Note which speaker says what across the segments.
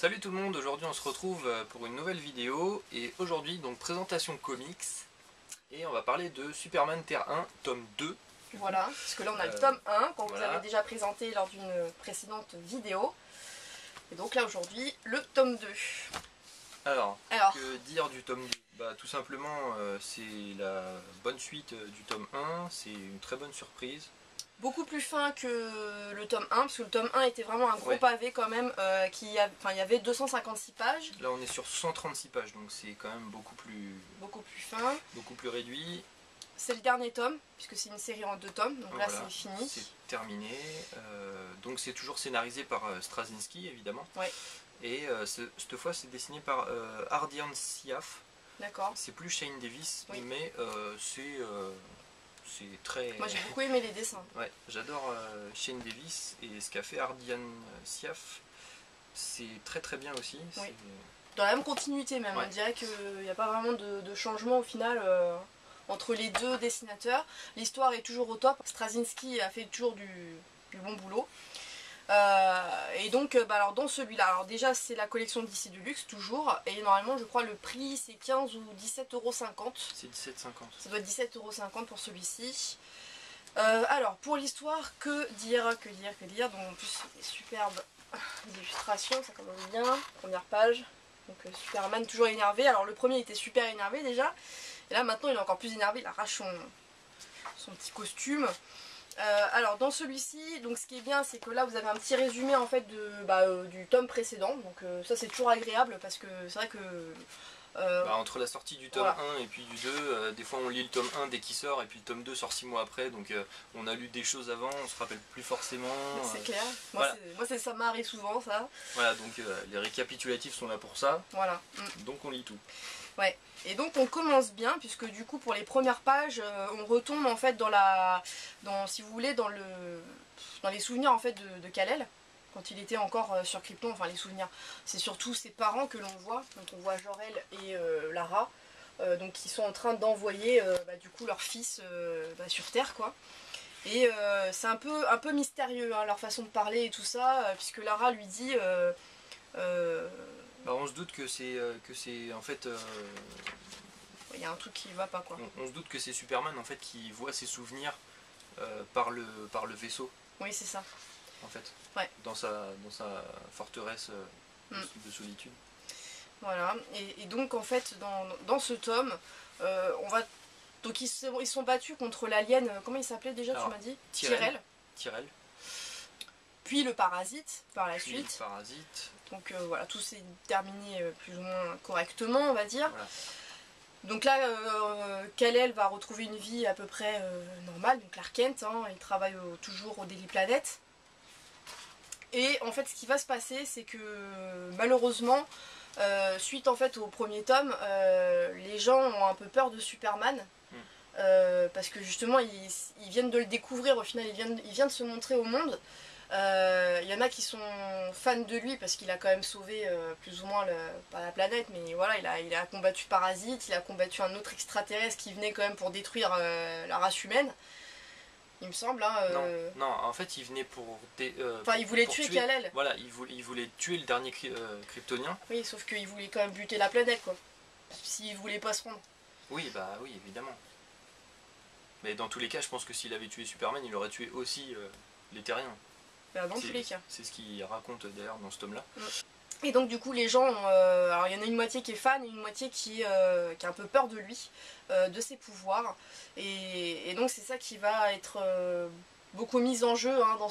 Speaker 1: Salut tout le monde, aujourd'hui on se retrouve pour une nouvelle vidéo et aujourd'hui donc présentation comics et on va parler de Superman Terre 1 tome 2.
Speaker 2: Voilà, parce que là on a le tome 1 qu'on
Speaker 1: voilà.
Speaker 2: vous avait déjà présenté lors d'une précédente vidéo. Et donc là aujourd'hui le tome 2.
Speaker 1: Alors, que dire du tome 2? Bah, tout simplement c'est la bonne suite du tome 1, c'est une très bonne surprise.
Speaker 2: Beaucoup plus fin que le tome 1, parce que le tome 1 était vraiment un gros pavé quand même, il y avait 256 pages.
Speaker 1: Là on est sur 136 pages, donc c'est quand même beaucoup plus
Speaker 2: fin.
Speaker 1: Beaucoup plus réduit.
Speaker 2: C'est le dernier tome, puisque c'est une série en 2 tomes, donc voilà, là c'est fini.
Speaker 1: C'est terminé, donc c'est toujours scénarisé par Straczynski évidemment.
Speaker 2: Ouais.
Speaker 1: Et cette fois c'est dessiné par Ardian Syaf.
Speaker 2: D'accord.
Speaker 1: C'est plus Shane Davis, mais c'est très...
Speaker 2: Moi j'ai beaucoup aimé les dessins.
Speaker 1: Ouais, j'adore Shane Davis et ce qu'a fait Ardian Syaf, c'est très très bien aussi.
Speaker 2: Oui. Dans la même continuité même, on dirait qu'il n'y a pas vraiment de changement au final entre les deux dessinateurs. L'histoire est toujours au top, Straczynski a fait toujours du bon boulot. Et donc alors dans celui-là, alors déjà c'est la collection DC Deluxe toujours, et normalement je crois le prix c'est 15 ou 17,50 €.
Speaker 1: C'est 17,50 €.
Speaker 2: Ça doit être 17,50 € pour celui-ci. Alors pour l'histoire, que dire, donc en plus des superbes illustrations, ça commence bien, première page. Donc Superman toujours énervé, alors le premier était super énervé déjà, et là maintenant il est encore plus énervé, il arrache son petit costume. Alors dans celui-ci, donc ce qui est bien c'est que là vous avez un petit résumé en fait du tome précédent, donc ça c'est toujours agréable parce que c'est vrai que
Speaker 1: entre la sortie du tome 1 et puis du 2, des fois on lit le tome 1 dès qu'il sort et puis le tome 2 sort 6 mois après, donc on a lu des choses avant, on se rappelle plus forcément.
Speaker 2: C'est clair, moi ça m'arrive souvent ça.
Speaker 1: Voilà, donc les récapitulatifs sont là pour ça,
Speaker 2: voilà.
Speaker 1: Donc on lit tout. Ouais.
Speaker 2: Et donc on commence bien puisque du coup pour les premières pages on retombe en fait si vous voulez dans les souvenirs en fait de Kal-El quand il était encore sur Krypton. Enfin les souvenirs, c'est surtout ses parents que l'on voit, donc on voit Jor-El et Lara donc qui sont en train d'envoyer du coup leur fils sur Terre quoi. Et c'est un peu mystérieux hein, leur façon de parler et tout ça puisque Lara lui dit
Speaker 1: on se doute que c'est en fait...
Speaker 2: il y a un truc qui va pas quoi.
Speaker 1: On se doute que c'est Superman en fait qui voit ses souvenirs par le vaisseau.
Speaker 2: Oui c'est ça.
Speaker 1: En fait.
Speaker 2: Ouais.
Speaker 1: Dans sa forteresse de solitude.
Speaker 2: Voilà. Et donc en fait dans ce tome, donc ils sont battus contre l'alien, comment il s'appelait déjà? Alors, tu m'as dit Tyrell. Puis le parasite par la suite.
Speaker 1: Le parasite.
Speaker 2: Donc voilà, tout s'est terminé plus ou moins correctement on va dire. Voilà. Donc là Kal-El va retrouver une vie à peu près normale, donc Clark Kent, hein, il travaille toujours au Daily Planet. Et en fait ce qui va se passer c'est que malheureusement suite en fait au premier tome, les gens ont un peu peur de Superman. Parce que justement ils viennent de le découvrir au final, il vient de se montrer au monde. Il y en a qui sont fans de lui parce qu'il a quand même sauvé plus ou moins pas la planète, mais voilà, il a combattu Parasite, il a combattu un autre extraterrestre qui venait quand même pour détruire la race humaine, il me semble. Hein,
Speaker 1: non, en fait il venait pour...
Speaker 2: il voulait tuer Kal-El.
Speaker 1: Voilà, il voulait tuer le dernier kryptonien.
Speaker 2: Oui, sauf qu'il voulait quand même buter la planète quoi, s'il voulait pas se rendre.
Speaker 1: Oui, bah oui, évidemment. Mais dans tous les cas, je pense que s'il avait tué Superman, il aurait tué aussi les Terriens.
Speaker 2: Dans tous les cas.
Speaker 1: C'est ce qu'il raconte d'ailleurs dans ce tome-là.
Speaker 2: Et donc du coup les gens, alors il y en a une moitié qui est fan et une moitié qui a un peu peur de lui, de ses pouvoirs. Et donc c'est ça qui va être beaucoup mis en jeu hein, dans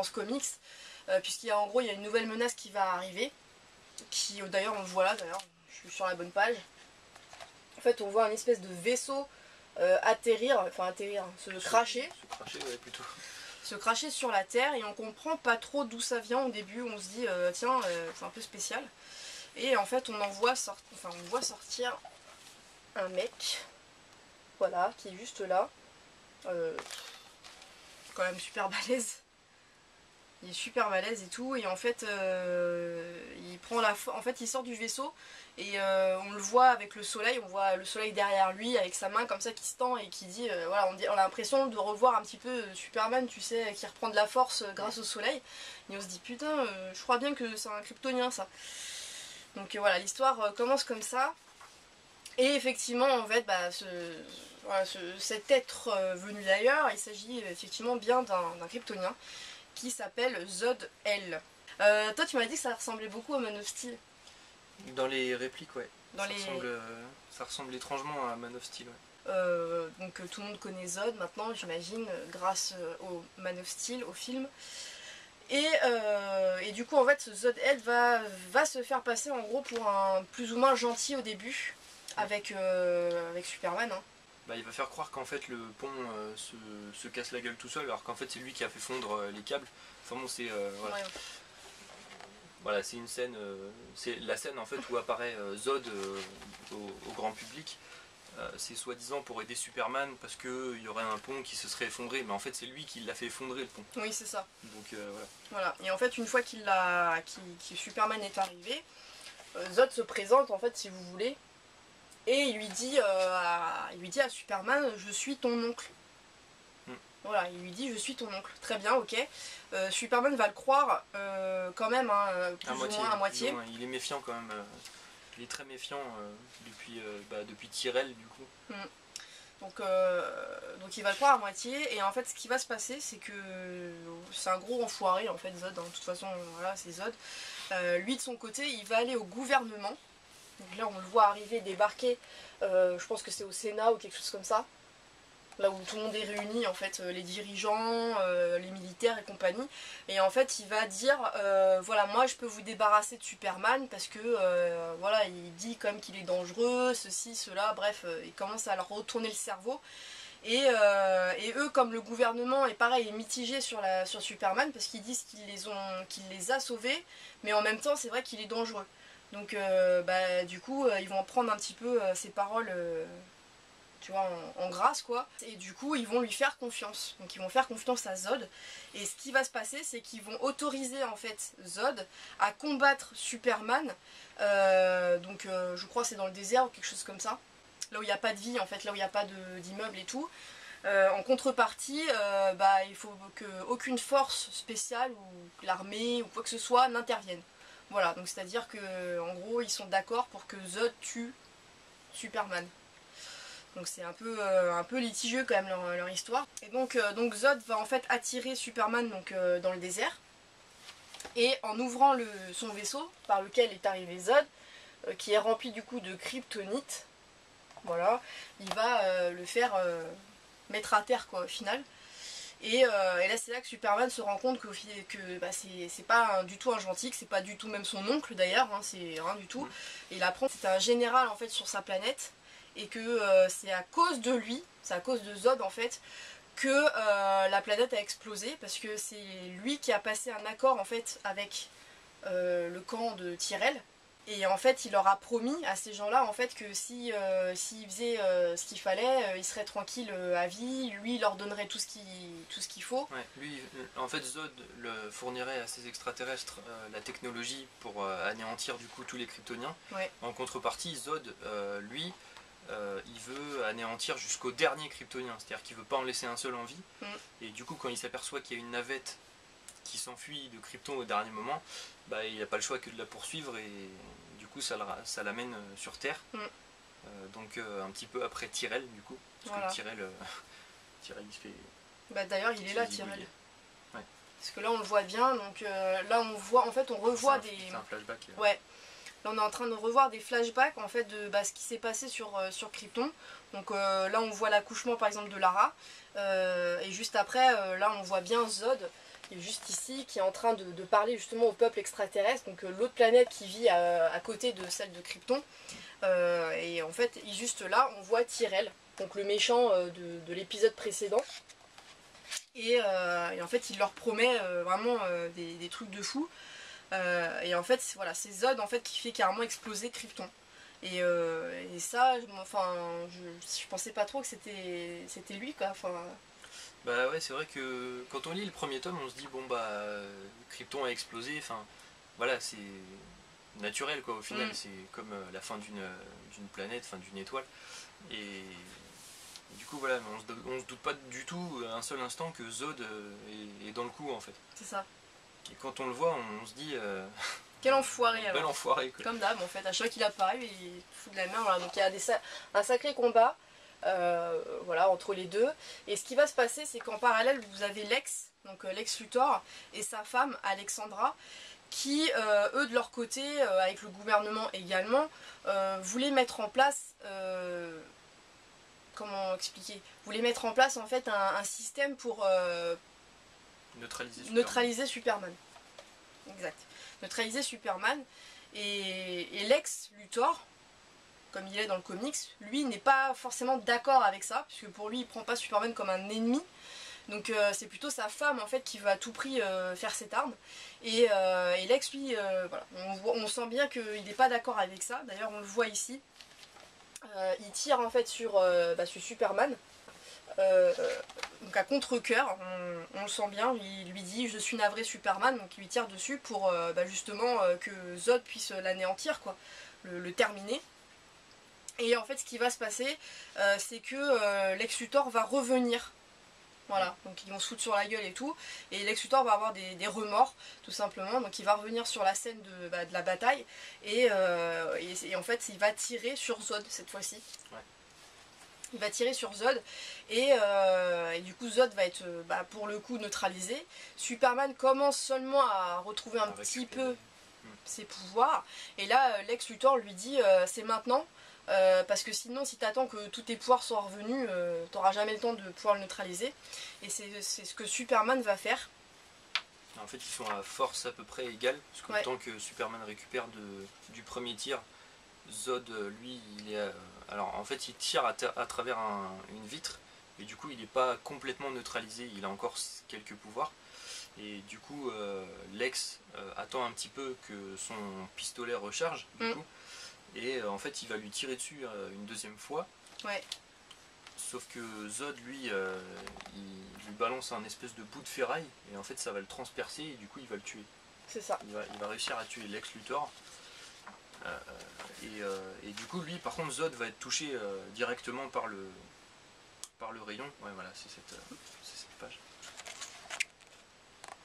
Speaker 2: ce comics, puisqu'en gros il y a une nouvelle menace qui va arriver, qui d'ailleurs on le voit là, je suis sur la bonne page. En fait on voit un espèce de vaisseau se cracher.
Speaker 1: Plutôt.
Speaker 2: Se cracher sur la Terre et on comprend pas trop d'où ça vient au début, on se dit tiens c'est un peu spécial. Et en fait on voit sortir un mec, voilà, qui est juste là, quand même super balèze. Il est super balèze et tout, et en fait, il sort du vaisseau, et on le voit avec le soleil, on voit le soleil derrière lui, avec sa main comme ça qui se tend, et qui dit, voilà, on a l'impression de revoir un petit peu Superman, tu sais, qui reprend de la force grâce au soleil, et on se dit, putain, je crois bien que c'est un kryptonien, ça. Donc voilà, l'histoire commence comme ça, et effectivement, en fait, bah, cet être venu d'ailleurs, il s'agit effectivement bien d'un kryptonien, qui s'appelle Zod L. Toi tu m'as dit que ça ressemblait beaucoup à Man of Steel.
Speaker 1: Dans les répliques, ouais. Ça ressemble étrangement à Man of Steel, ouais.
Speaker 2: Donc tout le monde connaît Zod maintenant, j'imagine, grâce au Man of Steel, au film. Et du coup en fait ce Zod L va se faire passer en gros pour un plus ou moins gentil au début, avec Superman. Hein.
Speaker 1: Bah, il va faire croire qu'en fait le pont se casse la gueule tout seul, alors qu'en fait c'est lui qui a fait fondre les câbles. Enfin bon, c'est voilà. Ouais. Voilà, c'est une scène, c'est la scène en fait où apparaît Zod au grand public. C'est soi-disant pour aider Superman parce qu'il y aurait un pont qui se serait effondré, mais en fait c'est lui qui l'a fait effondrer le pont.
Speaker 2: Oui, c'est ça.
Speaker 1: Donc voilà.
Speaker 2: Voilà. Et en fait une fois que Superman est arrivé, Zod se présente en fait, si vous voulez. Et il lui dit à Superman, je suis ton oncle. Voilà, il lui dit, je suis ton oncle. Très bien, ok. Superman va le croire quand même, hein, plus ou moins à moitié.
Speaker 1: Il est méfiant quand même. Il est très méfiant depuis Tyrell, du coup.
Speaker 2: Donc il va le croire à moitié. Et en fait, ce qui va se passer, c'est que c'est un gros enfoiré, en fait, Zod. Hein. De toute façon, voilà, c'est Zod. Lui, de son côté, il va aller au gouvernement. Donc là, on le voit arriver, débarquer, je pense que c'est au Sénat ou quelque chose comme ça. Là où tout le monde est réuni, en fait, les dirigeants, les militaires et compagnie. Et en fait, il va dire, voilà, moi je peux vous débarrasser de Superman parce que, voilà, il dit comme qu'il est dangereux, ceci, cela, bref, il commence à leur retourner le cerveau. Et eux, comme le gouvernement est pareil, est mitigé sur Superman parce qu'ils disent qu'il les a sauvés, mais en même temps, c'est vrai qu'il est dangereux. Donc du coup ils vont prendre un petit peu ses paroles tu vois en grâce quoi, et du coup ils vont lui faire confiance, donc ils vont faire confiance à Zod, et ce qui va se passer c'est qu'ils vont autoriser en fait Zod à combattre Superman, je crois que c'est dans le désert ou quelque chose comme ça, là où il n'y a pas de vie en fait, là où il n'y a pas d'immeuble et tout. En contrepartie, il faut qu'aucune force spéciale ou l'armée ou quoi que ce soit n'intervienne. Voilà, donc c'est-à-dire que en gros ils sont d'accord pour que Zod tue Superman. Donc c'est un peu litigieux quand même leur histoire. Et donc Zod va en fait attirer Superman dans le désert. Et en ouvrant son vaisseau par lequel est arrivé Zod, qui est rempli du coup de kryptonite, voilà, il va le faire mettre à terre quoi au final. Et là c'est là que Superman se rend compte que c'est pas du tout un gentil, que c'est pas du tout même son oncle d'ailleurs, hein, c'est rien du tout. Et il apprend que c'est un général en fait sur sa planète, et que c'est à cause de lui, c'est à cause de Zod en fait, que la planète a explosé, parce que c'est lui qui a passé un accord en fait avec le camp de Tyrell. Et en fait, il leur a promis à ces gens-là en fait que s'ils faisaient ce qu'il fallait, ils seraient tranquilles à vie. Lui, il leur donnerait tout ce qu'il faut.
Speaker 1: Ouais, lui, en fait, Zod le fournirait à ces extraterrestres la technologie pour anéantir du coup tous les kryptoniens.
Speaker 2: Ouais.
Speaker 1: En contrepartie, Zod, lui, il veut anéantir jusqu'au dernier kryptonien. C'est-à-dire qu'il veut pas en laisser un seul en vie. Et du coup, quand il s'aperçoit qu'il y a une navette qui s'enfuit de Krypton au dernier moment, il n'a pas le choix que de la poursuivre, et du coup ça l'amène sur Terre. Un petit peu après Tyrell du coup, parce voilà. Que Tyrell il se fait...
Speaker 2: d'ailleurs il est là Tyrell. Ouais. Parce que là on le voit bien, donc là on voit, en fait on revoit
Speaker 1: c'est un flashback.
Speaker 2: Ouais. Là on est en train de revoir des flashbacks en fait de ce qui s'est passé sur Krypton. Donc là on voit l'accouchement par exemple de Lara, et juste après là on voit bien Zod, qui est juste ici, qui est en train de parler justement au peuple extraterrestre, donc l'autre planète qui vit à côté de celle de Krypton. Et en fait, juste là, on voit Tyrell, donc le méchant de l'épisode précédent. Et en fait, il leur promet vraiment des trucs de fou. Et en fait, voilà, c'est Zod en fait, qui fait carrément exploser Krypton. Et ça, enfin, je pensais pas trop que c'était lui, quoi. Enfin...
Speaker 1: Bah ouais, c'est vrai que quand on lit le premier tome, on se dit bon bah Krypton a explosé, enfin voilà, c'est naturel quoi au final, c'est comme la fin d'une planète, enfin d'une étoile. Et du coup voilà, on se doute pas du tout un seul instant que Zod est dans le coup en fait.
Speaker 2: C'est ça.
Speaker 1: Et quand on le voit, on se dit
Speaker 2: quel enfoiré alors.
Speaker 1: Bel enfoiré quoi.
Speaker 2: Comme d'hab en fait, à chaque fois qu'il apparaît, il fout de la merde. Voilà. Donc il y a un sacré combat. Voilà, entre les deux. Et ce qui va se passer, c'est qu'en parallèle, vous avez Lex, donc Lex Luthor, et sa femme, Alexandra, qui, eux, de leur côté, avec le gouvernement également, voulaient mettre en place... comment expliquer, voulaient mettre en place en fait un système pour neutraliser Superman. Exact. Neutraliser Superman. Et Lex Luthor, comme il est dans le comics, lui n'est pas forcément d'accord avec ça, puisque pour lui il prend pas Superman comme un ennemi, donc c'est plutôt sa femme en fait qui va à tout prix faire cette arme, et Lex lui, voilà, on sent bien qu'il n'est pas d'accord avec ça, d'ailleurs on le voit ici, il tire en fait sur Superman, donc à contre-cœur, on le sent bien, il lui dit je suis navré Superman, donc il lui tire dessus pour justement que Zod puisse l'anéantir, quoi, le terminer. Et en fait, ce qui va se passer, c'est que Lex Luthor va revenir. Voilà, donc ils vont se foutre sur la gueule et tout. Et Lex Luthor va avoir des remords, tout simplement. Donc il va revenir sur la scène de la bataille. Et en fait, il va tirer sur Zod cette fois-ci. Ouais. Il va tirer sur Zod. Et du coup, Zod va être pour le coup neutralisé. Superman commence seulement à retrouver un petit peu ses pouvoirs. Et là, Lex Luthor lui dit c'est maintenant. Parce que sinon, si t'attends que tous tes pouvoirs soient revenus, t'auras jamais le temps de pouvoir le neutraliser. Et c'est ce que Superman va faire.
Speaker 1: En fait, ils sont à force à peu près égale, parce que le temps que Superman récupère du premier tir, Zod, lui, il est... alors, en fait, il tire à travers une vitre, et du coup, il n'est pas complètement neutralisé, il a encore quelques pouvoirs. Et du coup, Lex attend un petit peu que son pistolet recharge, du coup. Et en fait il va lui tirer dessus une deuxième fois. Ouais. Sauf que Zod lui il lui balance un espèce de bout de ferraille et en fait ça va le transpercer et du coup il va le tuer.
Speaker 2: C'est ça.
Speaker 1: Il va réussir à tuer Lex Luthor. Et du coup lui par contre Zod va être touché directement par le rayon. Ouais voilà c'est cette page.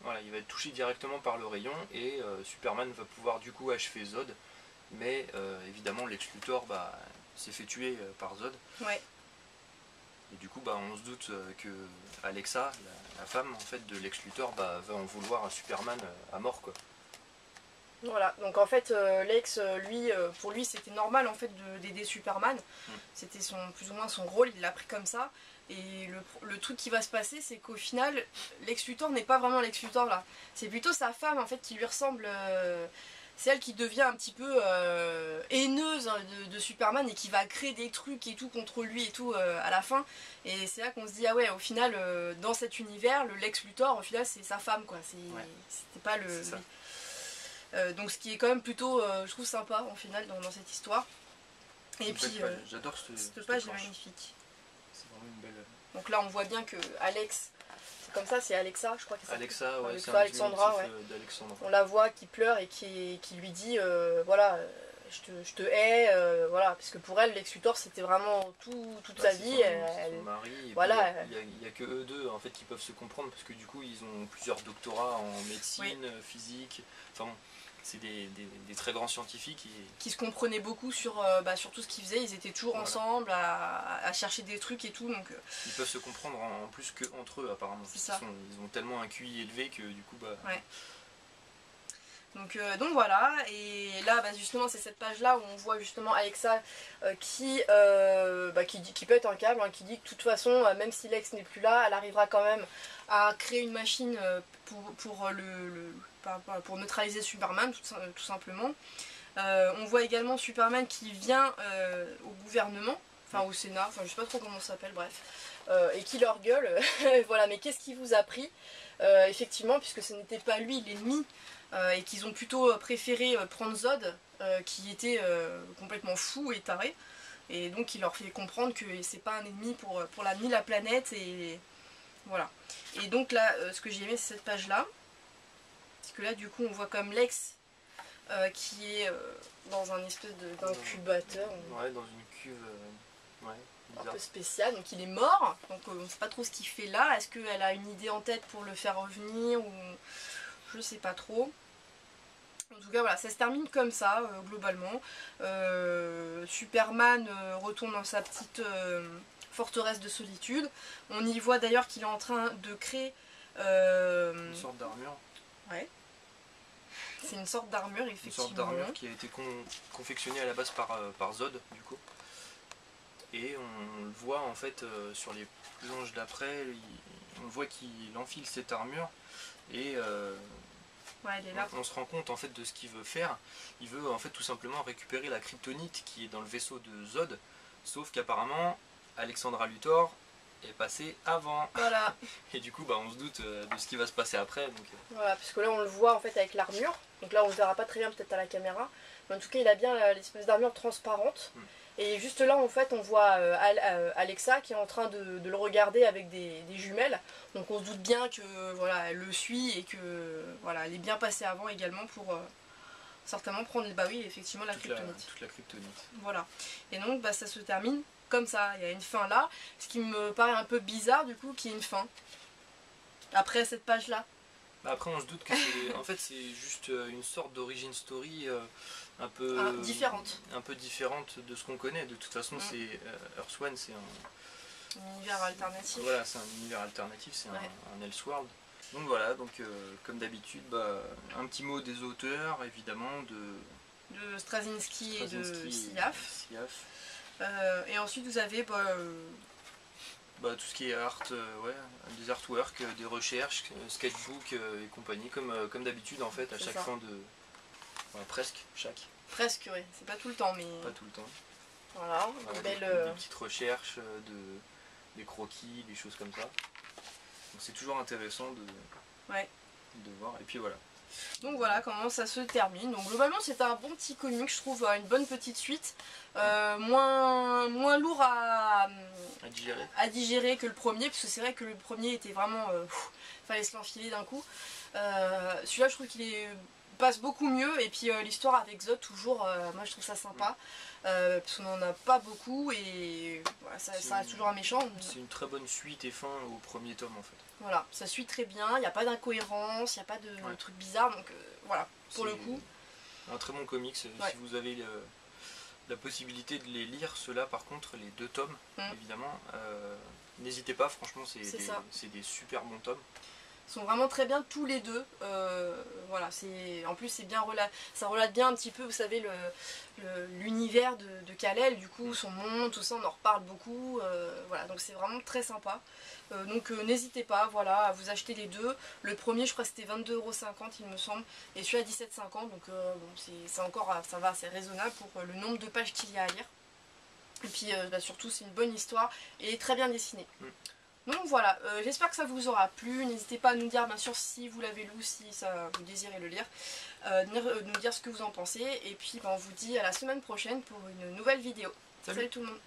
Speaker 1: Voilà, il va être touché directement par le rayon et Superman va pouvoir du coup achever Zod. Mais évidemment Lex Luthor s'est fait tuer par Zod. Ouais. Et du coup on se doute que Alexa, la femme en fait de Lex Luthor, va en vouloir à Superman à mort quoi.
Speaker 2: Voilà, donc en fait Lex, lui, pour lui c'était normal en fait d'aider Superman. C'était plus ou moins son rôle, il l'a pris comme ça. Et le truc qui va se passer, c'est qu'au final, Lex Luthor n'est pas vraiment Lex Luthor là. C'est plutôt sa femme en fait qui lui ressemble. C'est elle qui devient un petit peu haineuse de Superman et qui va créer des trucs et tout contre lui et tout à la fin. Et c'est là qu'on se dit, ah ouais, au final, dans cet univers, le Lex Luthor, au final, c'est sa femme, quoi. C'était pas le... donc ce qui est quand même plutôt, je trouve, sympa, au final, dans cette histoire. Et puis,
Speaker 1: j'adore
Speaker 2: cette page est magnifique.
Speaker 1: C'est vraiment une belle...
Speaker 2: Donc là, on voit bien que Alex... Comme ça, c'est Alexa, je crois que c'est
Speaker 1: Alexa, ouais,
Speaker 2: c'est Alexandra, ouais. On la voit qui pleure et qui lui dit voilà, je te hais, voilà, parce que pour elle, Lex Luthor c'était vraiment toute sa vie.
Speaker 1: Son mari, et voilà. Il n'y a que eux deux en fait qui peuvent se comprendre parce que du coup ils ont plusieurs doctorats en médecine, physique, enfin bon. C'est des très grands scientifiques
Speaker 2: qui se comprenaient beaucoup sur tout ce qu'ils faisaient. Ils étaient toujours ensemble à chercher des trucs et tout. Donc,
Speaker 1: ils peuvent se comprendre en plus qu'entre eux apparemment. Ils ont tellement un QI élevé que du coup... Ouais.
Speaker 2: Donc voilà, et là justement c'est cette page là où on voit justement Alexa qui pète un câble, qui dit que de toute façon même si Lex n'est plus là, elle arrivera quand même à créer une machine pour neutraliser Superman tout simplement. On voit également Superman qui vient au gouvernement, enfin au Sénat, enfin je sais pas trop comment ça s'appelle, bref, et qui leur gueule, voilà, mais qu'est-ce qui vous a pris effectivement, puisque ce n'était pas lui l'ennemi, et qu'ils ont plutôt préféré prendre Zod, qui était complètement fou et taré, et donc il leur fait comprendre que c'est pas un ennemi pour ni la planète, et Voilà. Et donc là, ce que j'ai aimé, c'est cette page-là. Parce que là, du coup, on voit comme Lex qui est dans un espèce d'incubateur.
Speaker 1: Ouais, dans une cuve
Speaker 2: un peu spéciale. Donc il est mort. Donc on ne sait pas trop ce qu'il fait là. Est-ce qu'elle a une idée en tête pour le faire revenir ou je sais pas trop. En tout cas, voilà, ça se termine comme ça, globalement. Superman retourne dans sa petite forteresse de solitude. On y voit d'ailleurs qu'il est en train de créer...
Speaker 1: une sorte d'armure.
Speaker 2: Ouais. C'est une sorte d'armure, effectivement.
Speaker 1: Une sorte d'armure qui a été confectionnée à la base par Zod, du coup. Et on le voit, en fait, sur les planches d'après, on voit qu'il enfile cette armure. Et...
Speaker 2: ouais, elle est là.
Speaker 1: On se rend compte en fait de ce qu'il veut faire. Il veut en fait tout simplement récupérer la kryptonite qui est dans le vaisseau de Zod, sauf qu'apparemment Alexandra Luthor est passée avant.
Speaker 2: Voilà.
Speaker 1: Et du coup bah, on se doute de ce qui va se passer après. Donc...
Speaker 2: Voilà, parce que là on le voit en fait avec l'armure. Donc là on le verra pas très bien peut-être à la caméra. Mais en tout cas il a bien l'espèce d'armure transparente. Et juste là en fait on voit Alexa qui est en train de le regarder avec des jumelles. Donc on se doute bien que voilà, elle le suit et que voilà, elle est bien passée avant également pour certainement prendre bah oui, effectivement la kryptonite.
Speaker 1: Toute la kryptonite.
Speaker 2: Voilà. Et donc bah, ça se termine comme ça. Il y a une fin là. Ce qui me paraît un peu bizarre du coup qu'il y ait une fin. Après cette page là.
Speaker 1: Bah après on se doute que c'est en fait c'est juste une sorte d'origin story un peu
Speaker 2: différente.
Speaker 1: Un peu différente de ce qu'on connaît. De toute façon c'est Earth One, c'est un
Speaker 2: univers alternatif.
Speaker 1: Voilà, c'est un univers alternatif, c'est un Elseworld. Donc voilà, donc comme d'habitude, bah, un petit mot des auteurs, évidemment,
Speaker 2: de Straczynski et de Siaf. Et ensuite vous avez
Speaker 1: tout ce qui est art, des artworks, des recherches, sketchbook et compagnie, comme d'habitude en fait, à chaque fin de... Enfin, presque chaque.
Speaker 2: Presque, oui, c'est pas tout le temps, mais...
Speaker 1: Pas tout le temps.
Speaker 2: Voilà,
Speaker 1: des petites recherches, des croquis, des choses comme ça. Donc c'est toujours intéressant de voir, et puis voilà.
Speaker 2: Donc voilà comment ça se termine. Donc globalement c'est un bon petit comic, je trouve, une bonne petite suite. Moins lourd à digérer que le premier, parce que c'est vrai que le premier était vraiment... fallait se l'enfiler d'un coup. Celui-là je trouve qu'il passe beaucoup mieux, et puis l'histoire avec Zod toujours, moi je trouve ça sympa. Parce qu'on n'en a pas beaucoup, et voilà, ça reste toujours un méchant.
Speaker 1: C'est une très bonne suite et fin au premier tome en fait.
Speaker 2: Voilà, ça suit très bien, il n'y a pas d'incohérence, il n'y a pas de trucs bizarres, donc voilà, pour le coup.
Speaker 1: Un très bon comics, si vous avez la possibilité de les lire, ceux-là par contre, les 2 tomes, évidemment, n'hésitez pas, franchement c'est des super bons tomes.
Speaker 2: Ils sont vraiment très bien tous les deux. Voilà, en plus c'est bien ça relate bien un petit peu, vous savez, l'univers de Kal-El, du coup son monde, tout ça, on en reparle beaucoup. Voilà, donc c'est vraiment très sympa. Donc n'hésitez pas, voilà, à vous acheter les deux. Le premier, je crois que c'était 22,50 € il me semble, et celui-là 17,50 €. Donc bon, c'est encore, ça va, c'est raisonnable pour le nombre de pages qu'il y a à lire. Et puis surtout c'est une bonne histoire et très bien dessinée. Donc voilà, j'espère que ça vous aura plu. N'hésitez pas à nous dire bien sûr si vous l'avez lu, si ça vous désirez le lire, nous dire ce que vous en pensez. Et puis on vous dit à la semaine prochaine pour une nouvelle vidéo. Salut tout le monde.